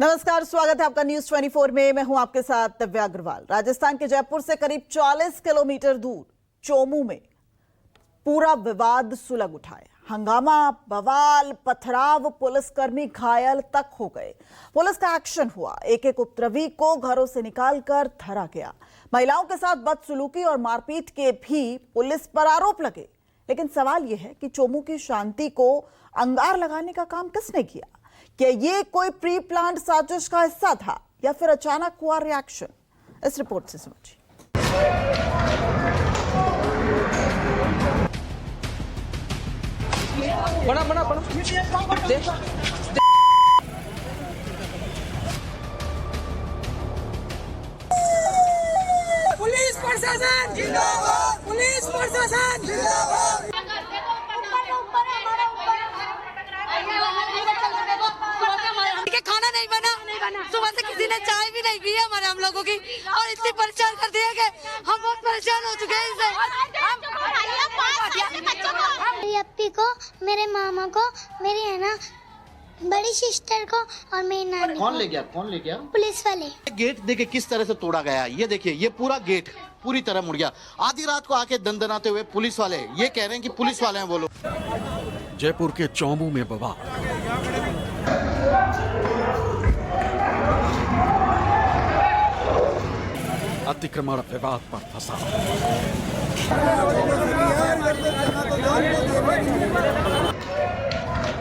नमस्कार, स्वागत है आपका न्यूज 24 में। मैं हूं आपके साथ दिव्या अग्रवाल। राजस्थान के जयपुर से करीब 40 किलोमीटर दूर चोमू में पूरा विवाद सुलग उठा है। हंगामा, बवाल, पथराव, पुलिसकर्मी घायल तक हो गए। पुलिस का एक्शन हुआ। एक उपद्रवी को घरों से निकालकर धरा गया। महिलाओं के साथ बदसलूकी और मारपीट के भी पुलिस पर आरोप लगे। लेकिन सवाल यह है कि चोमू की शांति को अंगार लगाने का काम किसने किया? क्या ये कोई प्री प्लान्ड साजिश का हिस्सा था या फिर अचानक हुआ रिएक्शन? इस रिपोर्ट से समझिए। बड़ा पुलिस प्रशासन जिंदाबाद, पुलिस प्रशासन जिंदाबाद। खाना नहीं बना, सुबह से किसी ने चाय भी नहीं पी हमारे हम लोगों की, और इतनी परेशान कर दिया कि हम बहुत परेशान हो चुके हैं इससे। मेरी अप्पी को, मेरे मामा को, मेरी है ना बड़ी सिस्टर को और मेरी नानी। कौन ले गया? पुलिस वाले। गेट देखिए किस तरह से तोड़ा गया। ये देखिए, ये पूरा गेट पूरी तरह मुड़ गया। आधी रात को आके दंदनाते हुए पुलिस वाले ये कह रहे हैं कि पुलिस वाले हैं वो लोग। जयपुर के चोमू में बवाल। अतिक्रमण विवाद पर फंसा।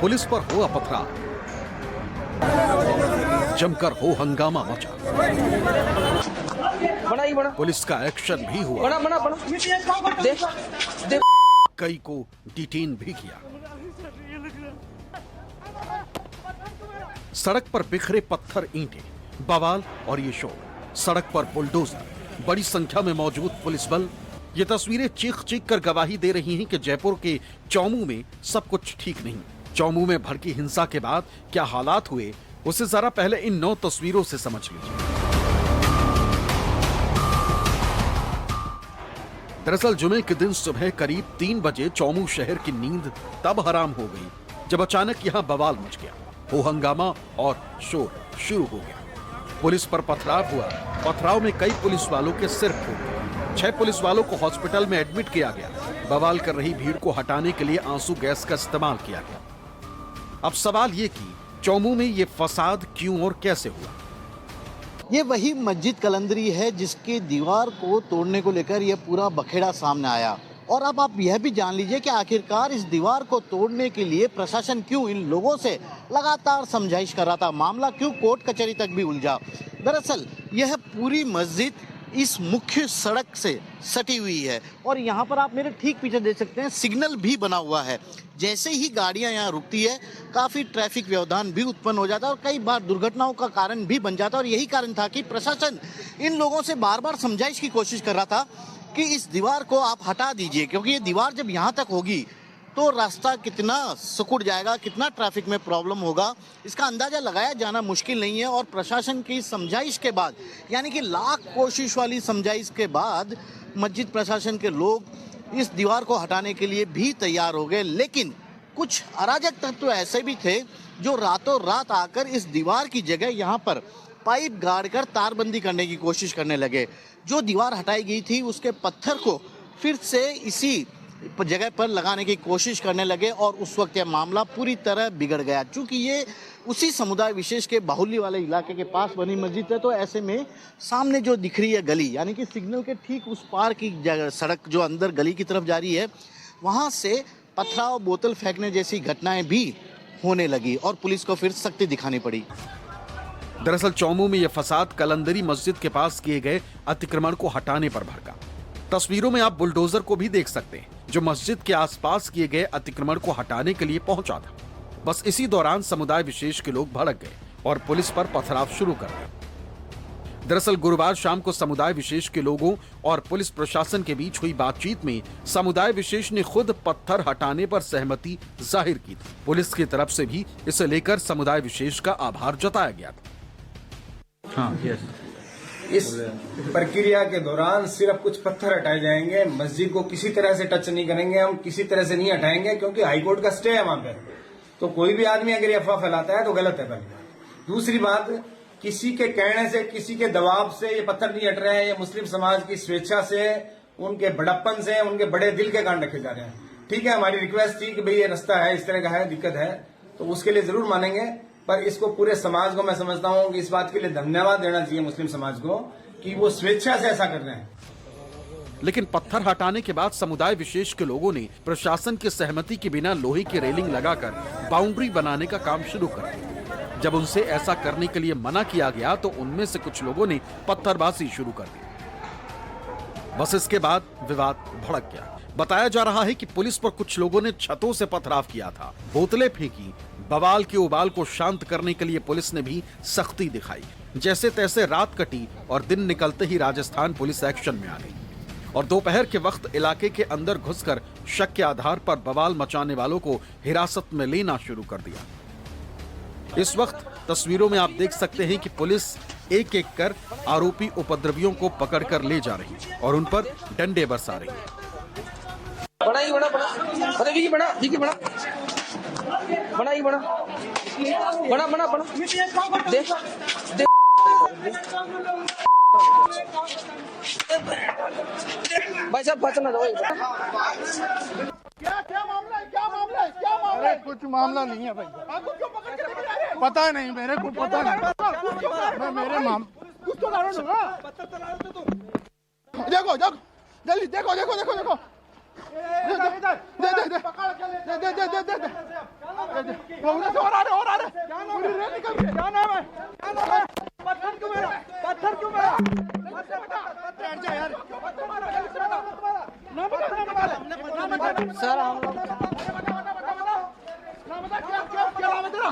पुलिस पर हुआ पथराव, जमकर हो हंगामा मचा। बड़ा पुलिस का एक्शन भी हुआ। कई को डिटेन भी किया। सड़क पर बिखरे पत्थर, ईंटें, बवाल और ये शोर। सड़क पर बुलडोजर, बड़ी संख्या में मौजूद पुलिस बल। ये तस्वीरें चीख चीख कर गवाही दे रही हैं कि जयपुर के चोमू में सब कुछ ठीक नहीं। चोमू में भड़की हिंसा के बाद क्या हालात हुए, उसे जरा पहले इन 9 तस्वीरों से समझ लीजिए। दरअसल जुमे के दिन सुबह करीब 3 बजे चोमू शहर की नींद तब हराम हो गई जब अचानक यहां बवाल मच गया। हो हंगामा और शोर शुरू हो गया। पुलिस पर पथराव हुआ। पथराव में कई पुलिस वालों के सिर फूट गए। 6 पुलिस वालों को हॉस्पिटल में एडमिट किया गया। बवाल कर रही भीड़ को हटाने के लिए आंसू गैस का इस्तेमाल किया गया। अब सवाल ये कि चोमू में ये फसाद क्यों और कैसे हुआ? ये वही मस्जिद कलंदरी है जिसकी दीवार को तोड़ने को लेकर यह पूरा बखेड़ा सामने आया। और अब आप यह भी जान लीजिए कि आखिरकार इस दीवार को तोड़ने के लिए प्रशासन क्यों इन लोगों से लगातार समझाइश कर रहा था। मामला क्यों कोर्ट कचहरी तक भी उलझा। दरअसल यह पूरी मस्जिद इस मुख्य सड़क से सटी हुई है और यहाँ पर आप मेरे ठीक पीछे देख सकते हैं सिग्नल भी बना हुआ है। जैसे ही गाड़ियाँ यहाँ रुकती है काफ़ी ट्रैफिक व्यवधान भी उत्पन्न हो जाता है और कई बार दुर्घटनाओं का कारण भी बन जाता है। और यही कारण था कि प्रशासन इन लोगों से बार बार समझाइश की कोशिश कर रहा था कि इस दीवार को आप हटा दीजिए, क्योंकि ये दीवार जब यहाँ तक होगी तो रास्ता कितना सिकुड़ जाएगा, कितना ट्रैफिक में प्रॉब्लम होगा, इसका अंदाजा लगाया जाना मुश्किल नहीं है। और प्रशासन की समझाइश के बाद, यानी कि लाख कोशिश वाली समझाइश के बाद, मस्जिद प्रशासन के लोग इस दीवार को हटाने के लिए भी तैयार हो गए। लेकिन कुछ अराजक तत्व ऐसे भी थे जो रातों रात आकर इस दीवार की जगह यहाँ पर पाइप गाड़कर तारबंदी करने की कोशिश करने लगे। जो दीवार हटाई गई थी उसके पत्थर को फिर से इसी जगह पर लगाने की कोशिश करने लगे और उस वक्त यह मामला पूरी तरह बिगड़ गया। चूंकि ये उसी समुदाय विशेष के बाहुल्य वाले इलाके के पास बनी मस्जिद है, तो ऐसे में सामने जो दिख रही है गली, यानी कि सिग्नल के ठीक उस पार की सड़क जो अंदर गली की तरफ जा रही है, वहाँ से पथराव, बोतल फेंकने जैसी घटनाएं भी होने लगी और पुलिस को फिर सख्ती दिखानी पड़ी। दरअसल चोमू में यह फसाद कलंदरी मस्जिद के पास किए गए अतिक्रमण को हटाने पर भड़का। तस्वीरों में आप बुलडोजर को भी देख सकते हैं जो मस्जिद के आसपास किए गए अतिक्रमण को हटाने के लिए पहुंचा था। बस इसी दौरान समुदाय विशेष के लोग भड़क गए और पुलिस पर पथराव शुरू कर दिया। दरअसल गुरुवार शाम को समुदाय विशेष के लोगों और पुलिस प्रशासन के बीच हुई बातचीत में समुदाय विशेष ने खुद पत्थर हटाने पर सहमति जाहिर की थी। पुलिस की तरफ से भी इसे लेकर समुदाय विशेष का आभार जताया गया था। इस प्रक्रिया के दौरान सिर्फ कुछ पत्थर हटाए जाएंगे। मस्जिद को किसी तरह से टच नहीं करेंगे, हम किसी तरह से नहीं हटाएंगे, क्योंकि हाईकोर्ट का स्टे है वहां पे। तो कोई भी आदमी अगर अफवाह फैलाता है तो गलत है। पहले दूसरी बात, किसी के कहने से, किसी के दबाव से ये पत्थर नहीं हट रहे हैं। ये मुस्लिम समाज की स्वेच्छा से, उनके बड़प्पन से, उनके बड़े दिल के कारण रखे जा रहे हैं। ठीक है, हमारी रिक्वेस्ट थी कि भाई ये रास्ता है, इस तरह का है, दिक्कत है, तो उसके लिए जरूर मानेंगे। पर इसको पूरे समाज को मैं समझता हूं कि इस बात के लिए धन्यवाद देना चाहिए मुस्लिम समाज को कि वो स्वेच्छा से ऐसा कर रहे हैं। लेकिन पत्थर हटाने के बाद समुदाय विशेष के लोगों ने प्रशासन की सहमति के बिना लोहे की रेलिंग लगाकर बाउंड्री बनाने का काम शुरू कर दिया। जब उनसे ऐसा करने के लिए मना किया गया तो उनमें से कुछ लोगों ने पत्थरबाजी शुरू कर दी। बस इसके बाद विवाद भड़क गया। बताया जा रहा है कि पुलिस पर कुछ लोगों ने छतों से पथराव किया था, बोतलें फेंकी। बवाल के उबाल को शांत करने के लिए पुलिस ने भी सख्ती दिखाई। जैसे तैसे रात कटी और दिन निकलते ही राजस्थान पुलिस एक्शन में आ गई और दोपहर के वक्त इलाके के अंदर घुसकर शक के आधार पर बवाल मचाने वालों को हिरासत में लेना शुरू कर दिया। इस वक्त तस्वीरों में आप देख सकते हैं कि पुलिस एक एक कर आरोपी उपद्रवियों को पकड़कर ले जा रही है और उन पर डंडे बरसा रही है। बड़ा ही बड़ा बड़ा, अरे विकी बड़ा, विकी बड़ा, बड़ा ही बड़ा, बड़ा बड़ा बड़ा, देख देख भाई साहब बचना दो। क्या मामला है? क्या मामला है? क्या मामला है? कुछ मामला नहीं है भाई। आपको क्यों पकड़ के लेके जा रहे हैं? पता नहीं, मेरे को पता नहीं। मैं मेरे माम कुछ तो डालो ना। देखो देखो जल्दी देखो देखो देखो देखो दे दे दे दे दे दे दे वो उधर से और आ रहे पूरी रेल निकल गई। क्या नाम है? पत्थर क्यों मेरा? पत्थर क्यों मेरा? बैठ जा यार। सर हम लोग क्या नाम है तेरा?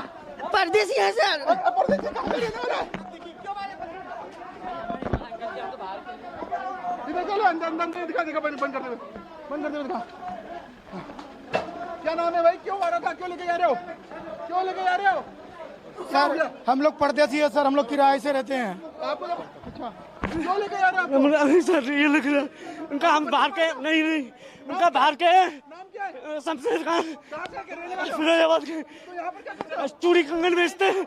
परदेसी है सर। परदेसी कहाँ से रहने वाला है? इधर चलो अंदर अंदर दिखा दिखा बंद कर दे बंद कर दे दिखा। क्या नाम है भाई? क्यों आ रहा था? क्यों लेके जा रहे हो? क्यों लेके जा रहे हो? सर हम लोग परदेसी है सर, हम लोग किराए से रहते हैं। आपको अच्छा क्यों लेके जा रहे हो? अभी सर ये लिख रहा है उनका, हम बाहर के नहीं नहीं उनका बाहर के नाम क्या है? शमशेर खान, कहाँ से आके रहने वाले हो? फिरोजाबाद के। तो यहाँ पर क्या कर रहे हो? चूड़ी कंगन बेचते हैं।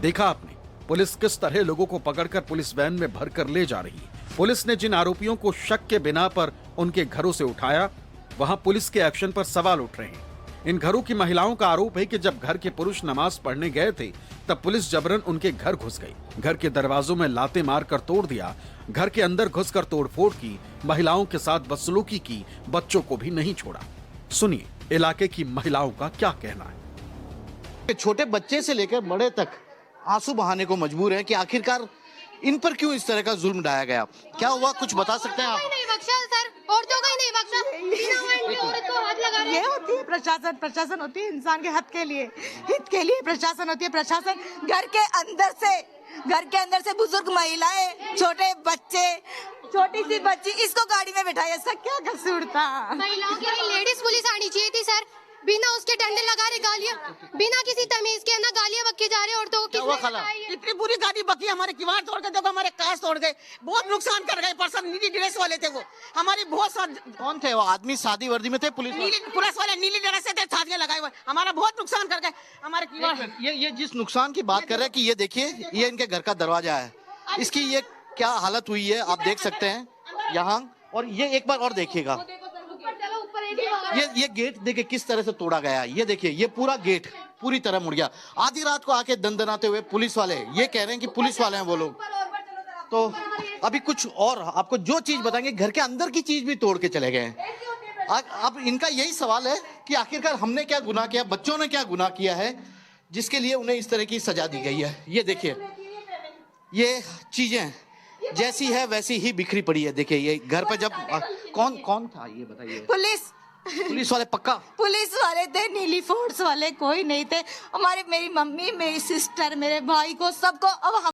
देखा आपने पुलिस किस तरह लोगों को पकड़कर पुलिस वैन में भरकर ले जा रही है। पुलिस ने जिन आरोपियों को शक के बिना पर उनके घरों से उठाया, वहां पुलिस के एक्शन पर सवाल उठ रहे हैं। इन घरों की महिलाओं का आरोप है कि जब घर के पुरुष नमाज पढ़ने गए थे तब पुलिस जबरन उनके घर घुस गई, घर के दरवाजों में लाते मारकर तोड़ दिया, घर के अंदर घुसकर तोड़फोड़ की, महिलाओं के साथ बदसलूकी की, बच्चों को भी नहीं छोड़ा। सुनिए इलाके की महिलाओं का क्या कहना है। छोटे बच्चे से लेकर बड़े तक आंसू बहाने को मजबूर है कि आखिरकार इन पर क्यों इस तरह का जुल्म ढाया गया। क्या हुआ, कुछ बता सकते हैं आप? नहीं बख्शा सर, औरतों को ही नहीं बख्शा, बिना वारंट के औरत को हाथ लगा रहे हैं। ये होती है प्रशासन। प्रशासन होती है इंसान के हित के लिए प्रशासन होती है। प्रशासन घर के अंदर से बुजुर्ग महिलाएं, छोटे बच्चे, छोटी सी बच्ची, इसको गाड़ी में बिठाया, इसका क्या कसूर था? महिलाओं के लिए लेडीज पुलिस आनी चाहिए थी सर, बिना उसके डंडे लगा रहे, गालियां बिना किसी तमीज के ना गालियां बक्के जा रहे औरतों को। इतनी बुरी गाड़ी बकी, हमारे किवाड़ तोड़ के देखो, हमारे कांच तोड़ गए, बहुत नुकसान कर गए। पर्सन नीली ड्रेस वाले थे वो, हमारी बहुत कौन थे वो आदमी? सादी वर्दी में थे? पुलिस वाले नीली ड्रेस से थे, छातियां लगाए हुए, हमारा बहुत नुकसान कर गए हमारे किवाड़। ये जिस नुकसान की बात कर रहे हैं कि ये देखिए, ये इनके घर का दरवाजा है, इसकी ये क्या हालत हुई है आप देख सकते हैं यहाँ। और ये एक बार और देखिएगा, ये गेट देखिए किस तरह से तोड़ा गया है। ये देखिए, ये पूरा गेट पूरी तरह मुड़ गया। आधी रात को आके दंदनाते हुए पुलिस वाले ये कह रहे हैं कि पुलिस वाले हैं वो लोग। तो अभी कुछ और आपको जो चीज बताएंगे, घर के अंदर की चीज भी तोड़ के चले गए हैं। अब इनका यही सवाल है कि आखिरकार हमने क्या गुनाह किया, बच्चों ने क्या गुनाह किया है जिसके लिए उन्हें इस तरह की सजा दी गई है। ये देखिए, ये चीजें जैसी है वैसी ही बिखरी पड़ी है। देखिए ये घर पर जब कौन था ये बताइए? पुलिस वाले पक्का पुलिस वाले थे, नीली फोर्स वाले कोई नहीं थे। मेरी मम्मी, मेरी सिस्टर, मेरे भाई को सबको अब